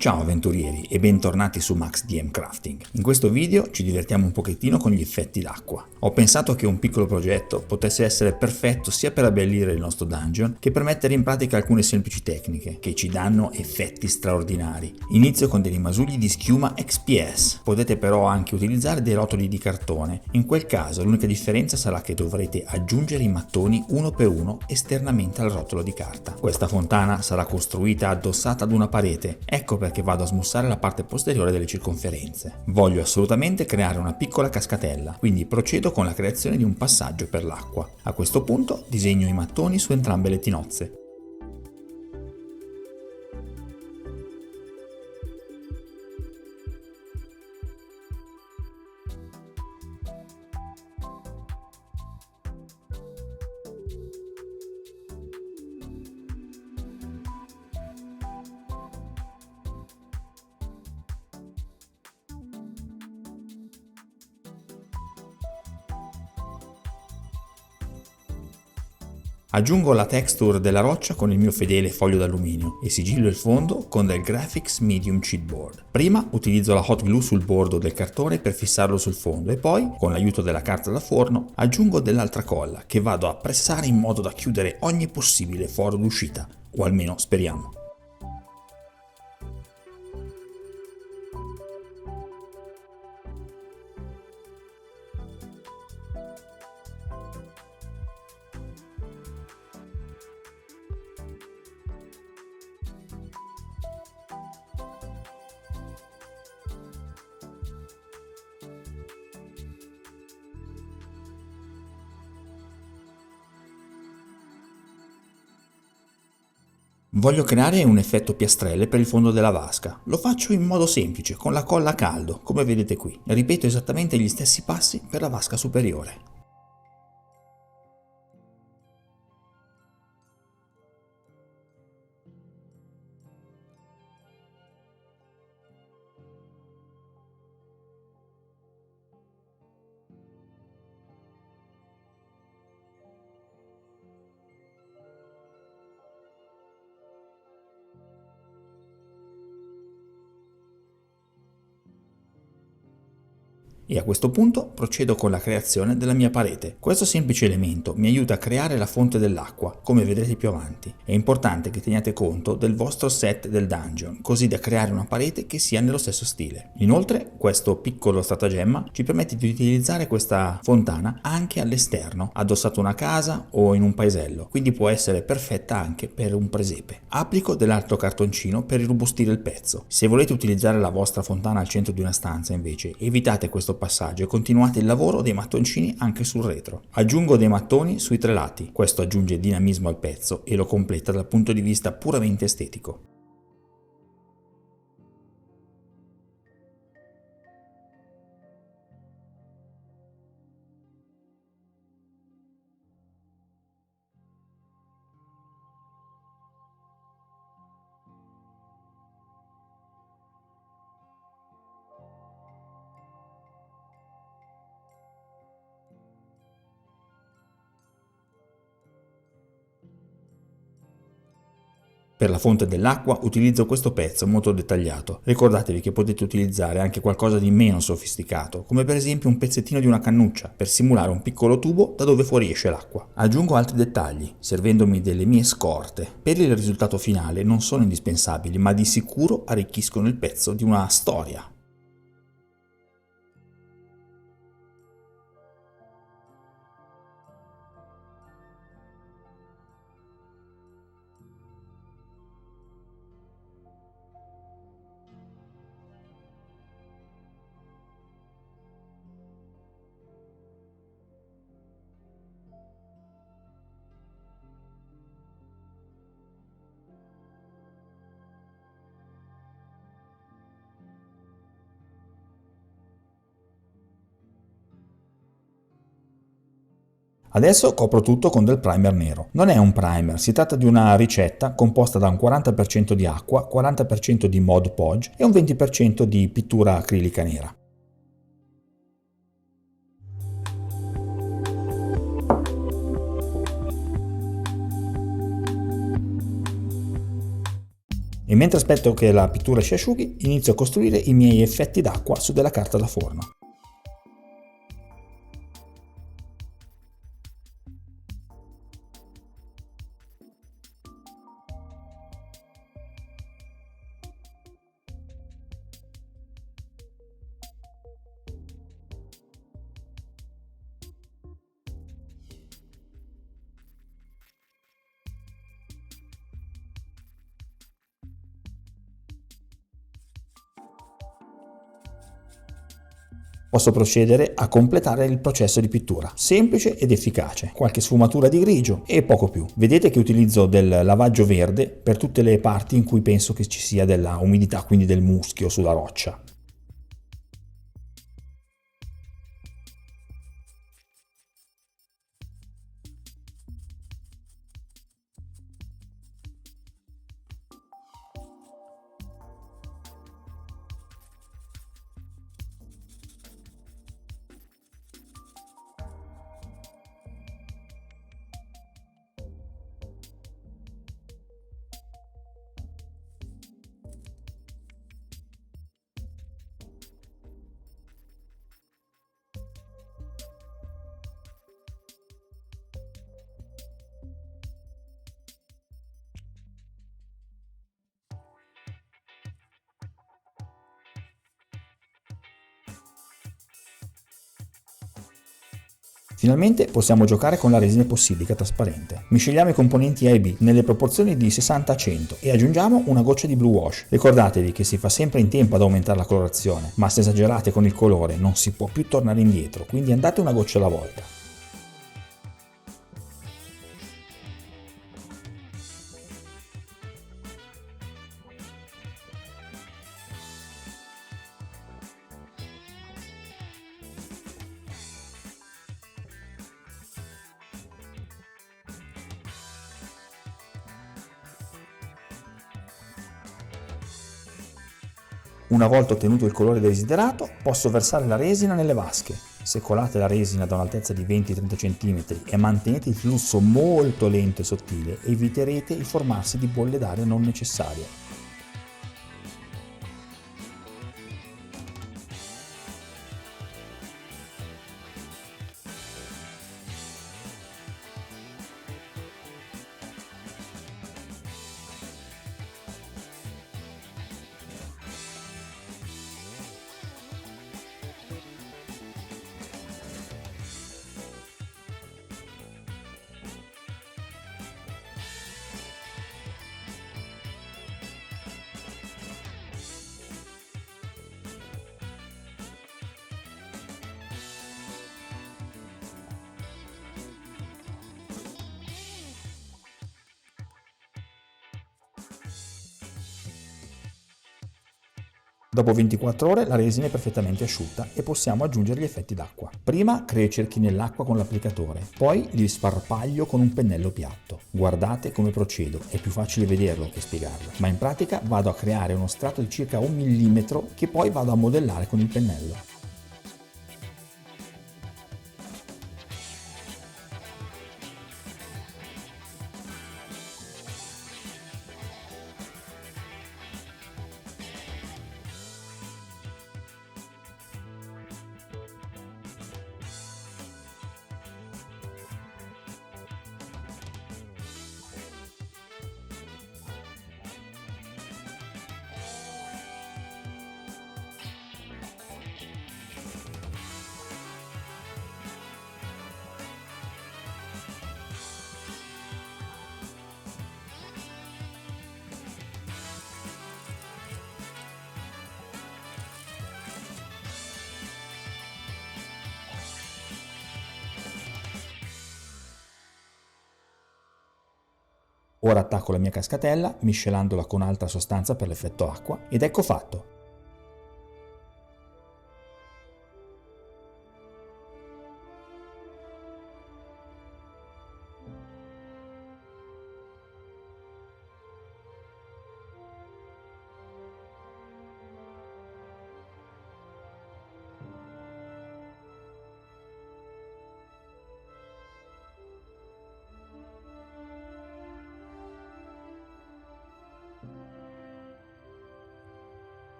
Ciao avventurieri e bentornati su MaxDM Crafting. In questo video ci divertiamo un pochettino con gli effetti d'acqua. Ho pensato che un piccolo progetto potesse essere perfetto sia per abbellire il nostro dungeon che per mettere in pratica alcune semplici tecniche che ci danno effetti straordinari. Inizio con dei rimasugli di schiuma XPS. Potete però anche utilizzare dei rotoli di cartone. In quel caso l'unica differenza sarà che dovrete aggiungere i mattoni uno per uno esternamente al rotolo di carta. Questa fontana sarà costruita addossata ad una parete. Ecco perché vado a smussare la parte posteriore delle circonferenze. Voglio assolutamente creare una piccola cascatella, quindi procedo con la creazione di un passaggio per l'acqua. A questo punto disegno i mattoni su entrambe le tinozze. Aggiungo la texture della roccia con il mio fedele foglio d'alluminio e sigillo il fondo con del Graphics Medium Chipboard. Prima utilizzo la hot glue sul bordo del cartone per fissarlo sul fondo e poi, con l'aiuto della carta da forno, aggiungo dell'altra colla che vado a pressare in modo da chiudere ogni possibile foro d'uscita, o almeno speriamo. Voglio creare un effetto piastrelle per il fondo della vasca. Lo faccio in modo semplice, con la colla a caldo, come vedete qui. Ripeto esattamente gli stessi passi per la vasca superiore. E a questo punto procedo con la creazione della mia parete. Questo semplice elemento mi aiuta a creare la fonte dell'acqua, come vedrete più avanti. È importante che teniate conto del vostro set del dungeon, così da creare una parete che sia nello stesso stile. Inoltre, questo piccolo stratagemma ci permette di utilizzare questa fontana anche all'esterno, addossato a una casa o in un paesello, quindi può essere perfetta anche per un presepe. Applico dell'altro cartoncino per irrobustire il pezzo. Se volete utilizzare la vostra fontana al centro di una stanza, invece, evitate questo passaggio e continuate il lavoro dei mattoncini anche sul retro. Aggiungo dei mattoni sui tre lati, questo aggiunge dinamismo al pezzo e lo completa dal punto di vista puramente estetico. Per la fonte dell'acqua utilizzo questo pezzo molto dettagliato. Ricordatevi che potete utilizzare anche qualcosa di meno sofisticato, come per esempio un pezzettino di una cannuccia, per simulare un piccolo tubo da dove fuoriesce l'acqua. Aggiungo altri dettagli, servendomi delle mie scorte. Per il risultato finale non sono indispensabili, ma di sicuro arricchiscono il pezzo di una storia. Adesso copro tutto con del primer nero. Non è un primer, si tratta di una ricetta composta da un 40% di acqua, 40% di Mod Podge e un 20% di pittura acrilica nera. E mentre aspetto che la pittura si asciughi, inizio a costruire i miei effetti d'acqua su della carta da forno. Posso procedere a completare il processo di pittura, semplice ed efficace, qualche sfumatura di grigio e poco più. Vedete che utilizzo del lavaggio verde per tutte le parti in cui penso che ci sia della umidità, quindi del muschio sulla roccia. Finalmente possiamo giocare con la resina epossidica trasparente. Misceliamo i componenti A e B nelle proporzioni di 60 a 100 e aggiungiamo una goccia di blue wash. Ricordatevi che si fa sempre in tempo ad aumentare la colorazione, ma se esagerate con il colore non si può più tornare indietro, quindi andate una goccia alla volta. Una volta ottenuto il colore desiderato, posso versare la resina nelle vasche. Se colate la resina da un'altezza di 20-30 cm e mantenete il flusso molto lento e sottile, eviterete il formarsi di bolle d'aria non necessarie. Dopo 24 ore la resina è perfettamente asciutta e possiamo aggiungere gli effetti d'acqua. Prima creo i cerchi nell'acqua con l'applicatore, poi li sparpaglio con un pennello piatto. Guardate come procedo, è più facile vederlo che spiegarlo, ma in pratica vado a creare uno strato di circa 1 mm che poi vado a modellare con il pennello. Ora attacco la mia cascatella miscelandola con altra sostanza per l'effetto acqua ed ecco fatto.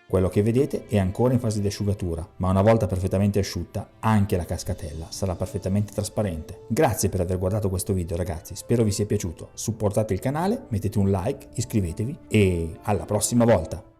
Quello che vedete è ancora in fase di asciugatura, ma una volta perfettamente asciutta anche la cascatella sarà perfettamente trasparente. Grazie per aver guardato questo video ragazzi, spero vi sia piaciuto. Supportate il canale, mettete un like, iscrivetevi e alla prossima volta!